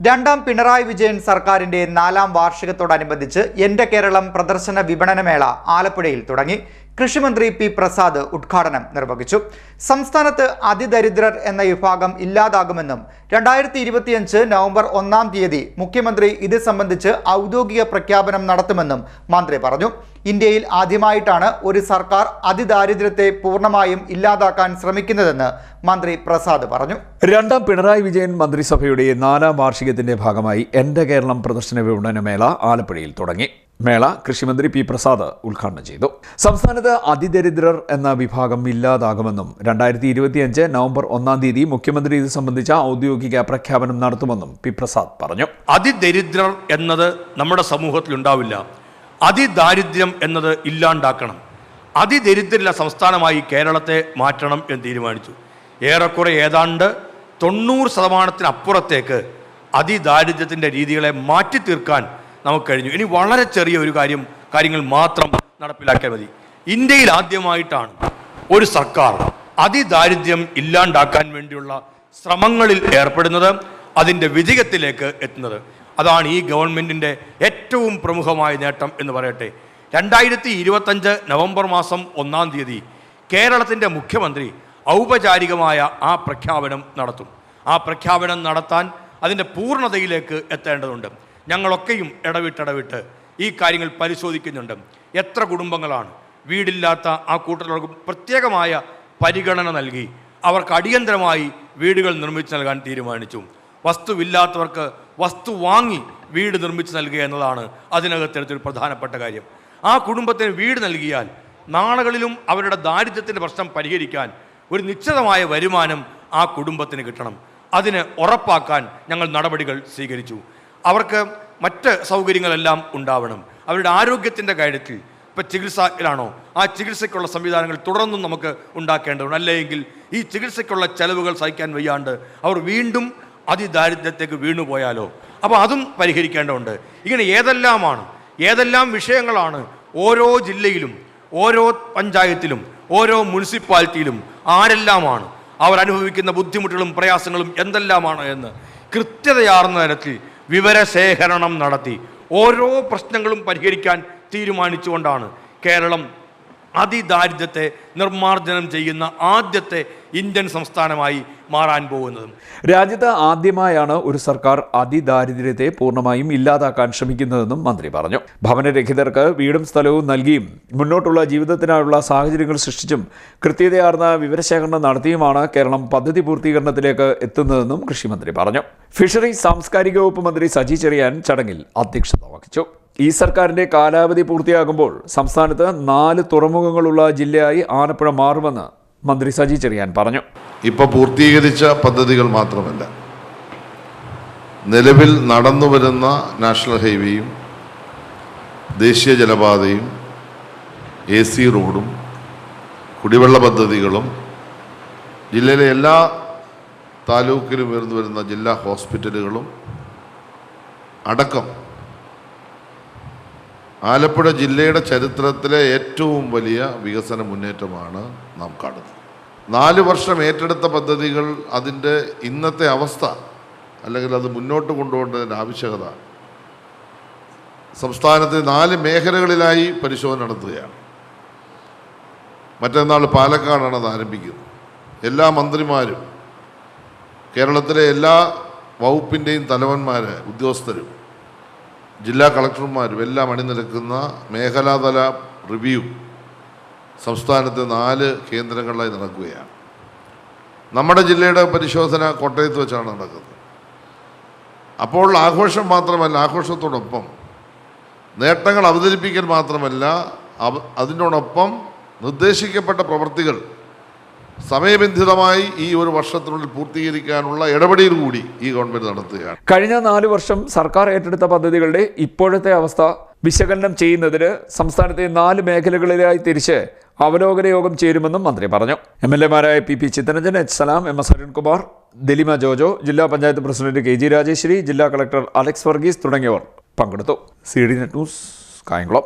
രണ്ടാം പിണറായി വിജയൻ സർക്കാരിന്റെ 4ാം വാർഷികത്തോടനുബന്ധിച്ച് എന്റെ കേരളം പ്രദർശന വിപണനമേള ആലപ്പുഴയിൽ തുടങ്ങി. കൃഷിമന്ത്രി പി പ്രസാദ് ഉദ്ഘാടനം നിർവഹിച്ചു. സംസ്ഥാനത്ത് അതിദരിദ്രർ എന്ന വിഭാഗം ഇല്ലാതാകുമെന്നും 2025 നവംബർ 1-ാം തീയതി മുഖ്യമന്ത്രി ഇത് സംബന്ധിച്ച് ഔദ്യോഗിക പ്രഖ്യാപനം നടത്തുമെന്നും മന്ത്രി പറഞ്ഞു. ഇന്ത്യയിൽ ആദ്യമായിട്ടാണ് ഒരു സർക്കാർ അതിദാരിദ്ര്യത്തെ പൂർണ്ണമായും ഇല്ലാതാക്കാൻ ശ്രമിക്കുന്നതെന്ന് മന്ത്രി പ്രസാദ് പറഞ്ഞു. രണ്ടാം പിണറായി വിജയൻ മന്ത്രിസഭയുടെ 4ാം വാർഷികത്തിന്റെ ഭാഗമായി എന്റെ കേരളം പ്രദർശന വിപണനമേള ആലപ്പുഴയിൽ തുടങ്ങി. മേള കൃഷിമന്ത്രി പി പ്രസാദ് ഉദ്ഘാടനം ചെയ്തു. സംസ്ഥാനത്ത് അതിദരിദ്രർ എന്ന വിഭാഗം ഇല്ലാതാകുമെന്നും 2025 നവംബർ 1-ാം തീയതി മുഖ്യമന്ത്രി ഇത് സംബന്ധിച്ച ഔദ്യോഗിക പ്രഖ്യാപനം നടത്തുമെന്നും പി പ്രസാദ് പറഞ്ഞു. അതിദരിദ്രർ എന്നത് നമ്മുടെ സമൂഹത്തിൽ ഉണ്ടാവില്ല. അതിദാരിദ്ര്യം എന്നത് ഇല്ലാണ്ടാക്കണം. അതിദരിദ്രമുള്ള സംസ്ഥാനമായി കേരളത്തെ മാറ്റണം എന്ന് തീരുമാനിച്ചു. ഏറെക്കുറെ ഏതാണ്ട് 90% അതിദാരിദ്ര്യത്തിൻ്റെ രീതികളെ മാറ്റി തീർക്കാൻ നമുക്ക് കഴിഞ്ഞു. ഇനി വളരെ ചെറിയ ഒരു കാര്യങ്ങൾ മാത്രം നടപ്പിലാക്കിയാൽ മതി. ഇന്ത്യയിൽ ആദ്യമായിട്ടാണ് ഒരു സർക്കാർ അതിദാരിദ്ര്യം ഇല്ലാണ്ടാക്കാൻ വേണ്ടിയുള്ള ശ്രമങ്ങളിൽ ഏർപ്പെടുന്നത്, അതിൻ്റെ വിജയത്തിലേക്ക് എത്തുന്നത്. അതാണ് ഈ ഗവൺമെൻറ്റിൻ്റെ ഏറ്റവും പ്രമുഖമായ നേട്ടം എന്ന് പറയട്ടെ. 2025 നവംബർ മാസം 1-ാം തീയതി കേരളത്തിൻ്റെ മുഖ്യമന്ത്രി ഔപചാരികമായ ആ പ്രഖ്യാപനം നടത്തും. ആ പ്രഖ്യാപനം നടത്താൻ അതിൻ്റെ പൂർണ്ണതയിലേക്ക് എത്തേണ്ടതുണ്ട്. ഞങ്ങളൊക്കെയും ഇടവിട്ട് ഈ കാര്യങ്ങൾ പരിശോധിക്കുന്നുണ്ട്. എത്ര കുടുംബങ്ങളാണ് വീടില്ലാത്ത? ആ കൂട്ടർക്ക് പ്രത്യേകമായ പരിഗണന നൽകി അവർക്ക് അടിയന്തരമായി വീടുകൾ നിർമ്മിച്ച് നൽകാൻ തീരുമാനിച്ചു. വസ്തുവില്ലാത്തവർക്ക് വസ്തു വാങ്ങി വീട് നിർമ്മിച്ച് നൽകുക എന്നതാണ് അതിനകത്തെടുത്തൊരു പ്രധാനപ്പെട്ട കാര്യം. ആ കുടുംബത്തിന് വീട് നൽകിയാൽ നാളുകളിലും അവരുടെ ദാരിദ്ര്യത്തിൻ്റെ പ്രശ്നം പരിഹരിക്കാൻ ഒരു നിശ്ചിതമായ വരുമാനം ആ കുടുംബത്തിന് കിട്ടണം. അതിന് ഉറപ്പാക്കാൻ ഞങ്ങൾ നടപടികൾ സ്വീകരിച്ചു. അവർക്ക് മറ്റ് സൗകര്യങ്ങളെല്ലാം ഉണ്ടാവണം. അവരുടെ ആരോഗ്യത്തിൻ്റെ കാര്യത്തിൽ ഇപ്പോൾ ചികിത്സയിലാണോ, ആ ചികിത്സയ്ക്കുള്ള സംവിധാനങ്ങൾ തുടർന്നും നമുക്ക് ഉണ്ടാക്കേണ്ടതുണ്ട്. അല്ലെങ്കിൽ ഈ ചികിത്സയ്ക്കുള്ള ചെലവുകൾ സഹിക്കാൻ വയ്യാണ്ട് അവർ വീണ്ടും അതിദാരിദ്ര്യത്തേക്ക് വീണുപോയാലോ, അപ്പോൾ അതും പരിഹരിക്കേണ്ടതുണ്ട്. ഇങ്ങനെ ഏതെല്ലാം വിഷയങ്ങളാണ് ഓരോ ജില്ലയിലും, ഓരോ പഞ്ചായത്തിലും, ഓരോ മുനിസിപ്പാലിറ്റിയിലും ആരെല്ലാമാണ് അവരനുഭവിക്കുന്ന ബുദ്ധിമുട്ടുകളും പ്രയാസങ്ങളും എന്തെല്ലാമാണ് എന്ന് കൃത്യതയാർന്ന തരത്തിൽ വിവരശേഖരണം നടത്തി ഓരോ പ്രശ്നങ്ങളും പരിഹരിക്കാൻ തീരുമാനിച്ചുകൊണ്ടാണ് കേരളം അതിദാരിദ്ര്യത്തെ നിർമ്മാർജ്ജനം ചെയ്യുന്ന ആദ്യത്തെ ഇന്ത്യൻ സംസ്ഥാനമായി മാറാൻ പോകുന്നത്. രാജ്യത്ത് ആദ്യമായാണ് ഒരു സർക്കാർ അതിദാരിദ്ര്യത്തെ പൂർണ്ണമായും ഇല്ലാതാക്കാൻ ശ്രമിക്കുന്നതെന്നും മന്ത്രി പറഞ്ഞു. ഭവനരഹിതർക്ക് വീടും സ്ഥലവും നൽകിയും മുന്നോട്ടുള്ള ജീവിതത്തിനായുള്ള സാഹചര്യങ്ങൾ സൃഷ്ടിച്ചും കൃത്യതയാർന്ന വിവരശേഖരണം നടത്തിയുമാണ് കേരളം പദ്ധതി പൂർത്തീകരണത്തിലേക്ക് എത്തുന്നതെന്നും കൃഷിമന്ത്രി പറഞ്ഞു. ഫിഷറീസ് സാംസ്കാരിക വകുപ്പ് മന്ത്രി സജി ചെറിയാൻ ചടങ്ങിൽ അധ്യക്ഷത വഹിച്ചു. ഈ സർക്കാരിന്റെ കാലാവധി പൂർത്തിയാകുമ്പോൾ സംസ്ഥാനത്ത് 4 തുറമുഖങ്ങളുള്ള ജില്ലയായി ആലപ്പുഴ മാറുമെന്ന് മന്ത്രി സജി ചെറിയാൻ പറഞ്ഞു. ഇപ്പോൾ പൂർത്തീകരിച്ച പദ്ധതികൾ മാത്രമല്ല, നിലവിൽ നടന്നുവരുന്ന നാഷണൽ ഹൈവേയും ദേശീയ ജലപാതയും AC റോഡും കുടിവെള്ള പദ്ധതികളും ജില്ലയിലെ എല്ലാ താലൂക്കിലും ഉയർന്നു വരുന്ന ജില്ലാ ഹോസ്പിറ്റലുകളും അടക്കം ആലപ്പുഴ ജില്ലയുടെ ചരിത്രത്തിലെ ഏറ്റവും വലിയ വികസന മുന്നേറ്റമാണ് നാം കാണുന്നത്. 4 വർഷം ഏറ്റെടുത്ത പദ്ധതികൾ, അതിൻ്റെ ഇന്നത്തെ അവസ്ഥ അല്ലെങ്കിൽ അത് മുന്നോട്ട് കൊണ്ടുപോകേണ്ടതിൻ്റെ ആവശ്യകത സംസ്ഥാനത്തെ 4 മേഖലകളിലായി പരിശോധന നടത്തുകയാണ്. മറ്റന്നാൾ പാലക്കാടാണ് അത് ആരംഭിക്കുന്നത്. എല്ലാ മന്ത്രിമാരും, കേരളത്തിലെ എല്ലാ വകുപ്പിൻ്റെയും തലവന്മാർ, ഉദ്യോഗസ്ഥരും, ജില്ലാ കളക്ടർമാരും എല്ലാം അണിനിരക്കുന്ന മേഖലാതല റിവ്യൂ സംസ്ഥാനത്തെ 4 കേന്ദ്രങ്ങളിലായി നടക്കുകയാണ്. നമ്മുടെ ജില്ലയുടെ പരിശോധന കോട്ടയത്ത് വെച്ചാണ് നടക്കുന്നത്. അപ്പോൾ ആഘോഷം മാത്രമല്ല, ആഘോഷത്തോടൊപ്പം നേട്ടങ്ങൾ അവതരിപ്പിക്കൽ മാത്രമല്ല, അതിനോടൊപ്പം നിർദ്ദേശിക്കപ്പെട്ട പ്രവൃത്തികൾ സമയബന്ധിതമായി ഈ ഒരു വർഷത്തിനുള്ളിൽ പൂർത്തീകരിക്കാനുള്ള ഇടപെടൽ കൂടി ഈ ഗവൺമെന്റ് നടത്തുകയാണ്. കഴിഞ്ഞ 4 വർഷം സർക്കാർ ഏറ്റെടുത്ത പദ്ധതികളുടെ ഇപ്പോഴത്തെ അവസ്ഥ വിശകലനം ചെയ്യുന്നതിന് സംസ്ഥാനത്തെ 4 മേഖലകളിലായി തിരിച്ച് അവലോകന യോഗം ചേരുമെന്നും മന്ത്രി പറഞ്ഞു. MLA-മാരായ PP ചിത്തരഞ്ജൻ, H സലാം, MS അരുൺകുമാർ, ദലിമ ജോജോ, ജില്ലാ പഞ്ചായത്ത് പ്രസിഡന്റ് KG രാജേശ്വരി, ജില്ലാ കളക്ടർ അലക്സ് വർഗീസ് തുടങ്ങിയവർ പങ്കെടുത്തു. CDNet news, Kayamkulam.